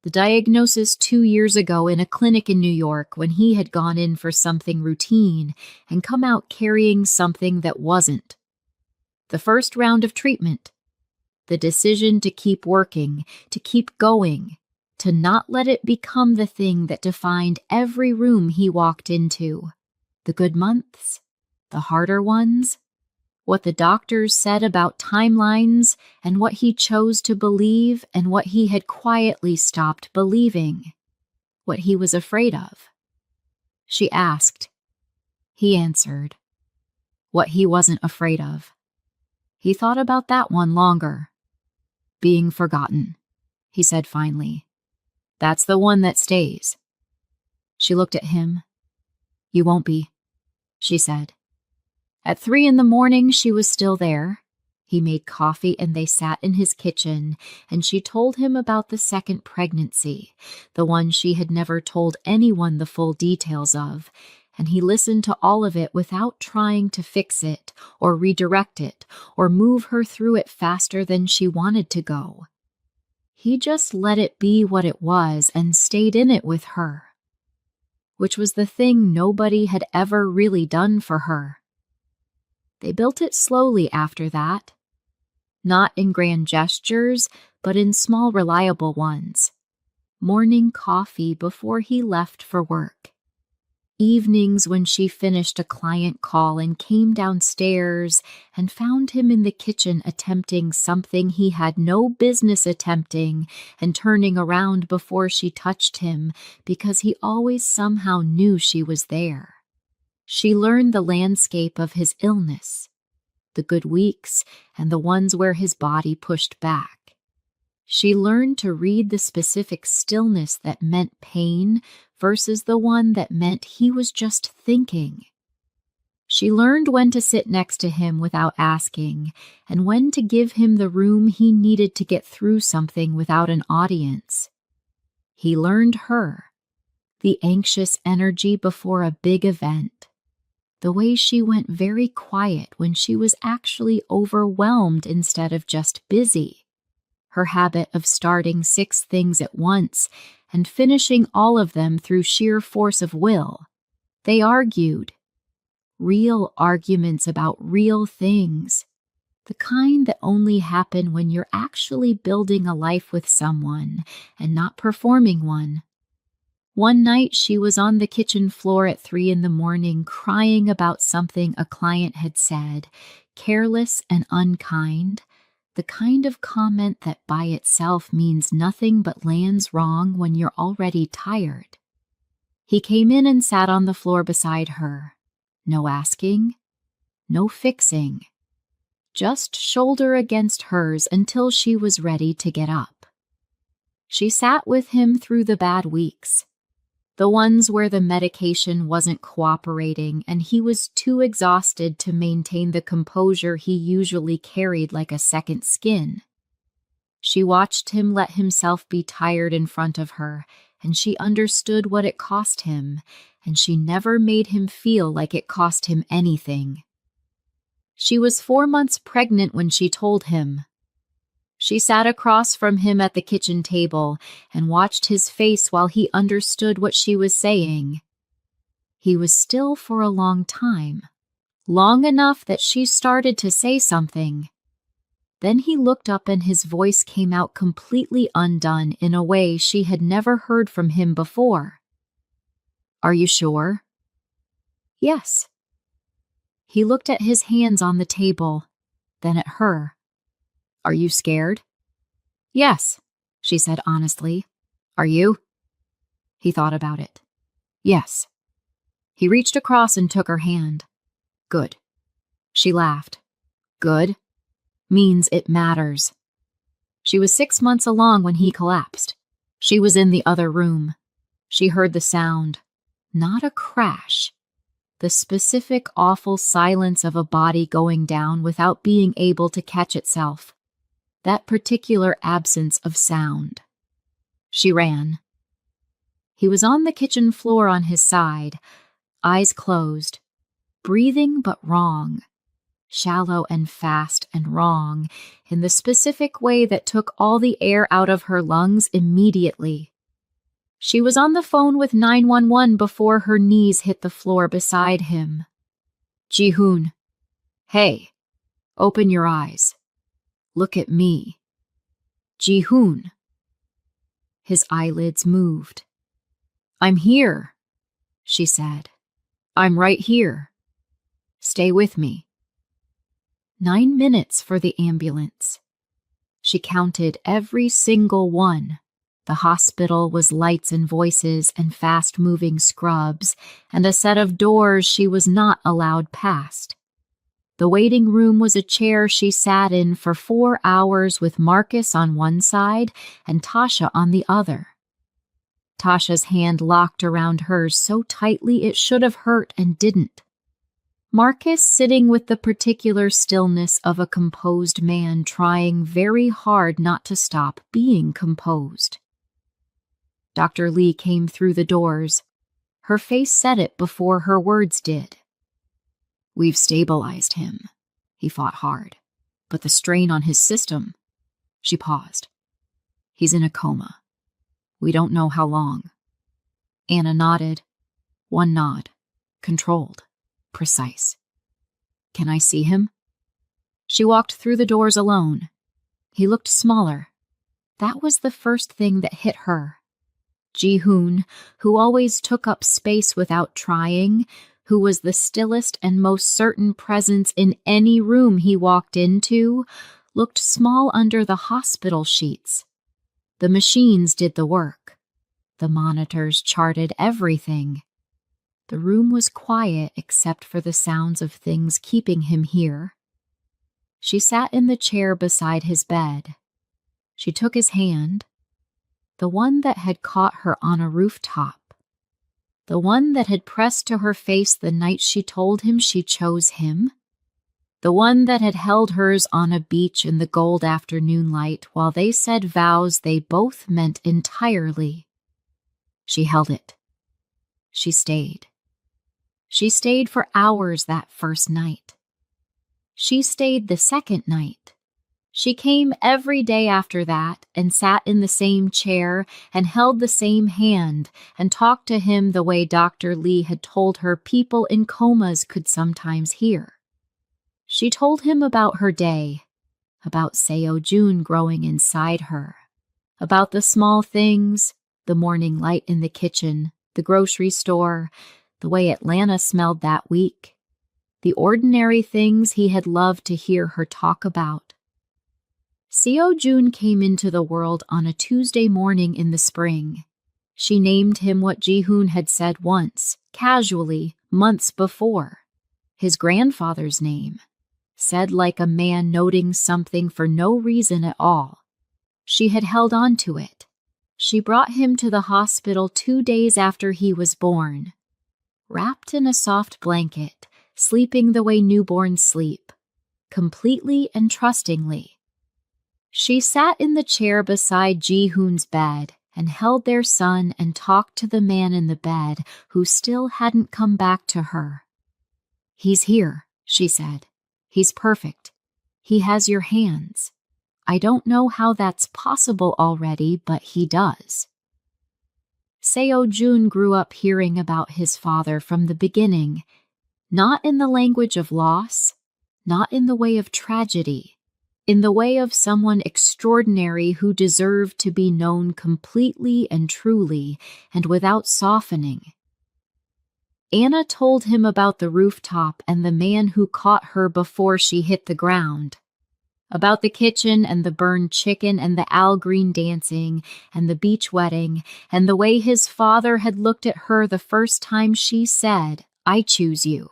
The diagnosis 2 years ago in a clinic in New York when he had gone in for something routine and come out carrying something that wasn't. The first round of treatment. The decision to keep working, to keep going, to not let it become the thing that defined every room he walked into. The good months, the harder ones, what the doctors said about timelines and what he chose to believe and what he had quietly stopped believing, what he was afraid of. She asked. He answered. What he wasn't afraid of. He thought about that one longer. Being forgotten, he said finally. That's the one that stays. She looked at him. You won't be, she said. At 3 a.m, she was still there. He made coffee and they sat in his kitchen, and she told him about the second pregnancy, the one she had never told anyone the full details of, and he listened to all of it without trying to fix it or redirect it or move her through it faster than she wanted to go. He just let it be what it was and stayed in it with her, which was the thing nobody had ever really done for her. They built it slowly after that. Not in grand gestures, but in small, reliable ones. Morning coffee before he left for work. Evenings when she finished a client call and came downstairs and found him in the kitchen attempting something he had no business attempting and turning around before she touched him because he always somehow knew she was there. She learned the landscape of his illness, the good weeks and the ones where his body pushed back. She learned to read the specific stillness that meant pain versus the one that meant he was just thinking. She learned when to sit next to him without asking, and when to give him the room he needed to get through something without an audience. He learned her, the anxious energy before a big event, the way she went very quiet when she was actually overwhelmed instead of just busy. Her habit of starting 6 things at once and finishing all of them through sheer force of will. They argued. Real arguments about real things. The kind that only happen when you're actually building a life with someone and not performing one. One night she was on the kitchen floor at 3 a.m. crying about something a client had said, careless and unkind. The kind of comment that by itself means nothing but lands wrong when you're already tired. He came in and sat on the floor beside her. No asking, no fixing. Just shoulder against hers until she was ready to get up. She sat with him through the bad weeks. The ones where the medication wasn't cooperating and he was too exhausted to maintain the composure he usually carried like a second skin. She watched him let himself be tired in front of her, and she understood what it cost him, and she never made him feel like it cost him anything. She was 4 months pregnant when she told him. She sat across from him at the kitchen table and watched his face while he understood what she was saying. He was still for a long time, long enough that she started to say something. Then he looked up and his voice came out completely undone in a way she had never heard from him before. "Are you sure?" "Yes." He looked at his hands on the table, then at her. "Are you scared?" "Yes," she said honestly. "Are you?" He thought about it. "Yes." He reached across and took her hand. "Good." She laughed. "Good? Means it matters." She was 6 months along when he collapsed. She was in the other room. She heard the sound. Not a crash. The specific awful silence of a body going down without being able to catch itself. That particular absence of sound. She ran. He was on the kitchen floor on his side, eyes closed, breathing but wrong, shallow and fast and wrong, in the specific way that took all the air out of her lungs immediately. She was on the phone with 911 before her knees hit the floor beside him. "Ji-hoon. Hey, open your eyes. Look at me." "Ji-hoon." His eyelids moved. "I'm here," she said. "I'm right here. Stay with me." 9 minutes for the ambulance. She counted every single one. The hospital was lights and voices and fast-moving scrubs, and a set of doors she was not allowed past. The waiting room was a chair she sat in for 4 hours with Marcus on one side and Tasha on the other. Tasha's hand locked around hers so tightly it should have hurt and didn't. Marcus sitting with the particular stillness of a composed man trying very hard not to stop being composed. Dr. Lee came through the doors. Her face said it before her words did. "We've stabilized him." He fought hard. "But the strain on his system..." She paused. "He's in a coma. We don't know how long." Anna nodded. One nod. Controlled. Precise. Can I see him? She walked through the doors alone. He looked smaller. That was the first thing that hit her. Ji-hoon, who always took up space without trying, who was the stillest and most certain presence in any room he walked into, looked small under the hospital sheets. The machines did the work. The monitors charted everything. The room was quiet except for the sounds of things keeping him here. She sat in the chair beside his bed. She took his hand, the one that had caught her on a rooftop, the one that had pressed to her face the night she told him she chose him, the one that had held hers on a beach in the gold afternoon light while they said vows they both meant entirely. She held it. She stayed. She stayed for hours that first night. She stayed the second night. She came every day after that and sat in the same chair and held the same hand and talked to him the way Dr. Lee had told her people in comas could sometimes hear. She told him about her day, about Seo-jun growing inside her, about the small things, the morning light in the kitchen, the grocery store, the way Atlanta smelled that week, the ordinary things he had loved to hear her talk about. Seo-jun came into the world on a Tuesday morning in the spring. She named him what Ji-hoon had said once, casually, months before. His grandfather's name, said like a man noting something for no reason at all. She had held on to it. She brought him to the hospital 2 days after he was born. Wrapped in a soft blanket, sleeping the way newborns sleep, completely and trustingly. She sat in the chair beside Ji-hoon's bed and held their son and talked to the man in the bed who still hadn't come back to her. "He's here," she said. "He's perfect. He has your hands. I don't know how that's possible already, but he does." Seo-jun grew up hearing about his father from the beginning, not in the language of loss, not in the way of tragedy, in the way of someone extraordinary who deserved to be known completely and truly and without softening. Anna told him about the rooftop and the man who caught her before she hit the ground, about the kitchen and the burned chicken and the Al Green dancing and the beach wedding and the way his father had looked at her the first time she said, "I choose you."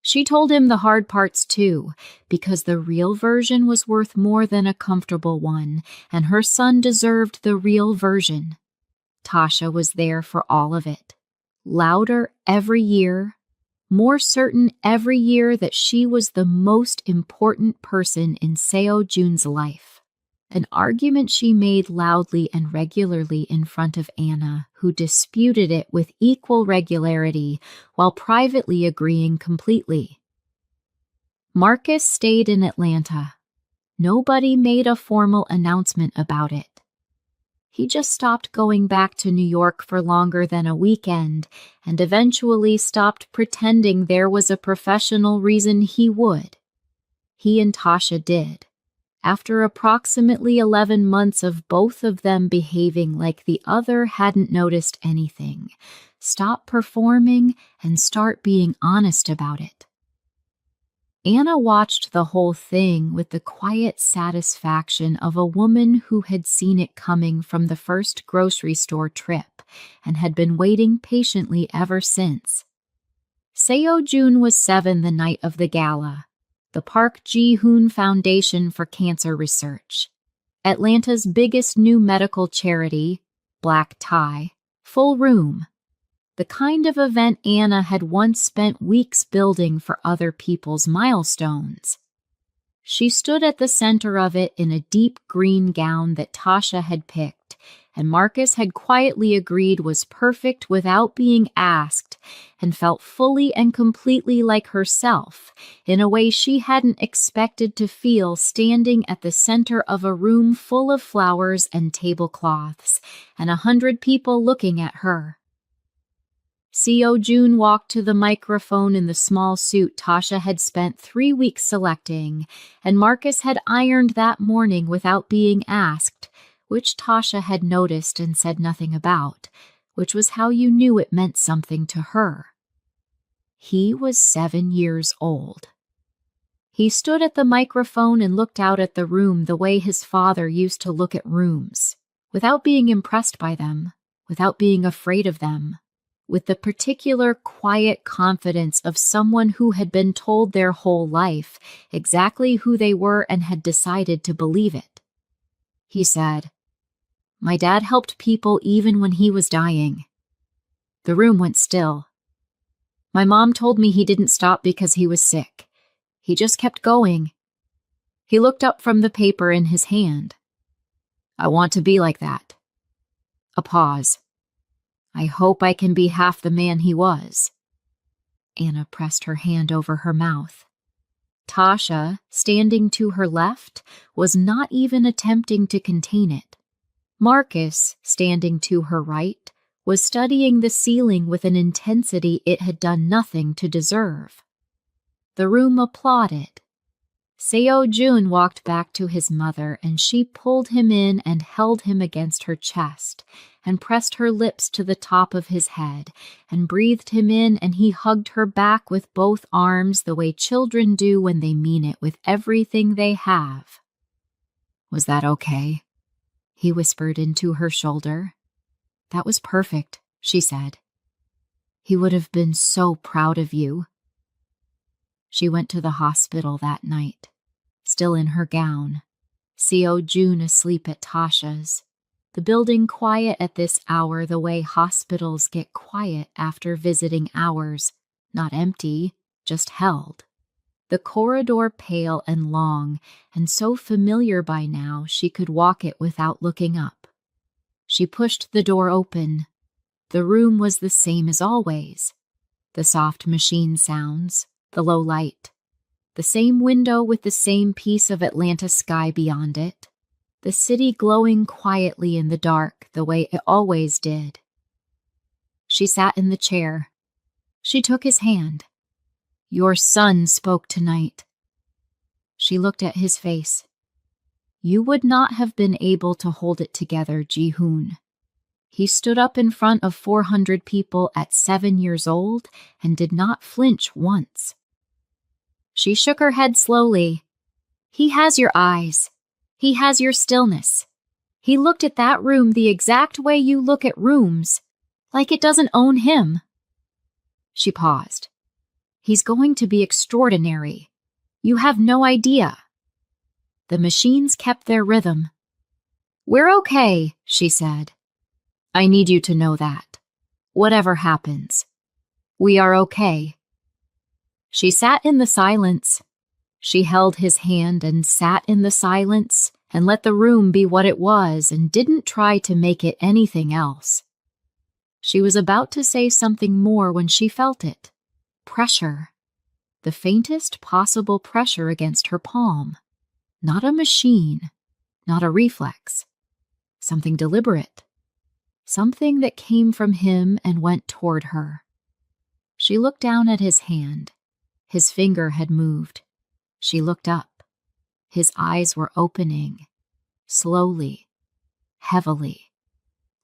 She told him the hard parts too, because the real version was worth more than a comfortable one, and her son deserved the real version. Tasha was there for all of it. Louder every year, more certain every year that she was the most important person in Seo-jun's life. An argument she made loudly and regularly in front of Anna, who disputed it with equal regularity while privately agreeing completely. Marcus stayed in Atlanta. Nobody made a formal announcement about it. He just stopped going back to New York for longer than a weekend and eventually stopped pretending there was a professional reason he would. He and Tasha did. After approximately 11 months of both of them behaving like the other hadn't noticed anything, stop performing and start being honest about it. Anna watched the whole thing with the quiet satisfaction of a woman who had seen it coming from the first grocery store trip and had been waiting patiently ever since. Seo-jun was 7 the night of the gala. The Park Ji-hoon Foundation for Cancer Research, Atlanta's biggest new medical charity, black tie, full room, the kind of event Anna had once spent weeks building for other people's milestones. She stood at the center of it in a deep green gown that Tasha had picked, and Marcus had quietly agreed was perfect without being asked, and felt fully and completely like herself, in a way she hadn't expected to feel standing at the center of a room full of flowers and tablecloths, and 100 people looking at her. Seo Jun walked to the microphone in the small suit Tasha had spent 3 weeks selecting, and Marcus had ironed that morning without being asked, which Tasha had noticed and said nothing about, which was how you knew it meant something to her. He was 7 years old. He stood at the microphone and looked out at the room the way his father used to look at rooms, without being impressed by them, without being afraid of them, with the particular quiet confidence of someone who had been told their whole life exactly who they were and had decided to believe it. He said, "My dad helped people even when he was dying." The room went still. "My mom told me he didn't stop because he was sick. He just kept going." He looked up from the paper in his hand. "I want to be like that." A pause. "I hope I can be half the man he was." Anna pressed her hand over her mouth. Tasha, standing to her left, was not even attempting to contain it. Marcus, standing to her right, was studying the ceiling with an intensity it had done nothing to deserve. The room applauded. Seo Jun walked back to his mother, and she pulled him in and held him against her chest, and pressed her lips to the top of his head, and breathed him in, and he hugged her back with both arms the way children do when they mean it with everything they have. "Was that okay?" he whispered into her shoulder. "That was perfect," she said. "He would have been so proud of you." She went to the hospital that night, still in her gown, Seo Jun asleep at Tasha's, the building quiet at this hour the way hospitals get quiet after visiting hours, not empty, just held. The corridor pale and long, and so familiar by now she could walk it without looking up. She pushed the door open. The room was the same as always. The soft machine sounds, the low light, the same window with the same piece of Atlanta sky beyond it, the city glowing quietly in the dark the way it always did. She sat in the chair. She took his hand. "Your son spoke tonight." She looked at his face. "You would not have been able to hold it together, Ji-hoon. He stood up in front of 400 people at 7 years old and did not flinch once." She shook her head slowly. "He has your eyes. He has your stillness. He looked at that room the exact way you look at rooms, like it doesn't own him." She paused. "He's going to be extraordinary. You have no idea." The machines kept their rhythm. "We're okay," she said. "I need you to know that. Whatever happens, we are okay." She sat in the silence. She held his hand and sat in the silence and let the room be what it was and didn't try to make it anything else. She was about to say something more when she felt it. Pressure. The faintest possible pressure against her palm. Not a machine. Not a reflex. Something deliberate. Something that came from him and went toward her. She looked down at his hand. His finger had moved. She looked up. His eyes were opening. Slowly. Heavily.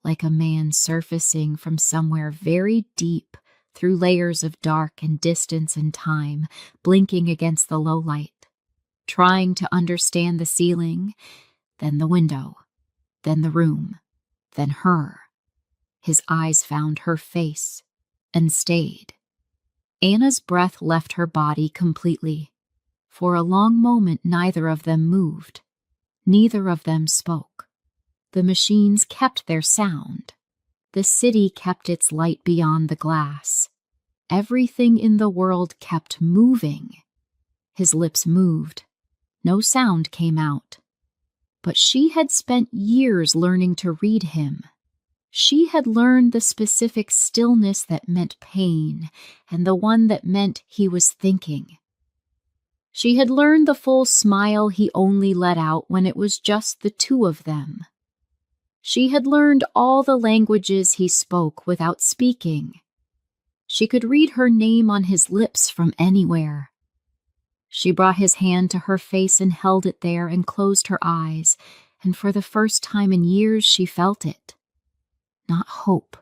Like a man surfacing from somewhere very deep through layers of dark and distance and time, blinking against the low light, trying to understand the ceiling, then the window, then the room, then her. His eyes found her face and stayed. Anna's breath left her body completely. For a long moment, neither of them moved. Neither of them spoke. The machines kept their sound. The city kept its light beyond the glass. Everything in the world kept moving. His lips moved. No sound came out. But she had spent years learning to read him. She had learned the specific stillness that meant pain and the one that meant he was thinking. She had learned the full smile he only let out when it was just the two of them. She had learned all the languages he spoke without speaking. She could read her name on his lips from anywhere. She brought his hand to her face and held it there and closed her eyes, and for the first time in years she felt it. Not hope.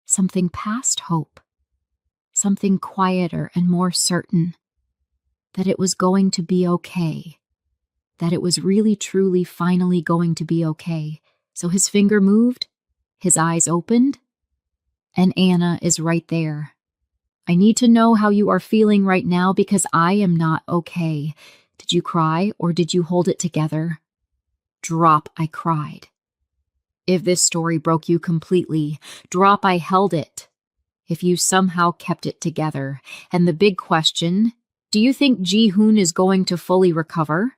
Something past hope. Something quieter and more certain. That it was going to be okay. That it was really, truly, finally going to be okay. So his finger moved, his eyes opened, and Anna is right there. I need to know how you are feeling right now because I am not okay. Did you cry or did you hold it together? Drop, I cried. If this story broke you completely, drop, I held it. If you somehow kept it together. And the big question, do you think Ji-hoon is going to fully recover?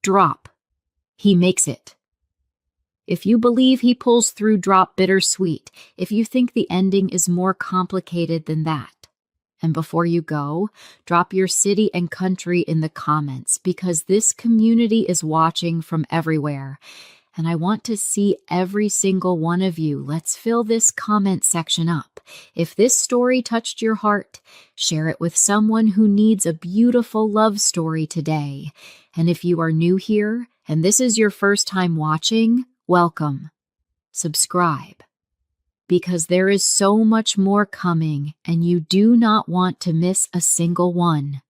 Drop. He makes it. If you believe he pulls through, drop bittersweet. If you think the ending is more complicated than that. And before you go, drop your city and country in the comments because this community is watching from everywhere. And I want to see every single one of you. Let's fill this comment section up. If this story touched your heart, share it with someone who needs a beautiful love story today. And if you are new here and this is your first time watching, welcome. Subscribe. Because there is so much more coming and you do not want to miss a single one.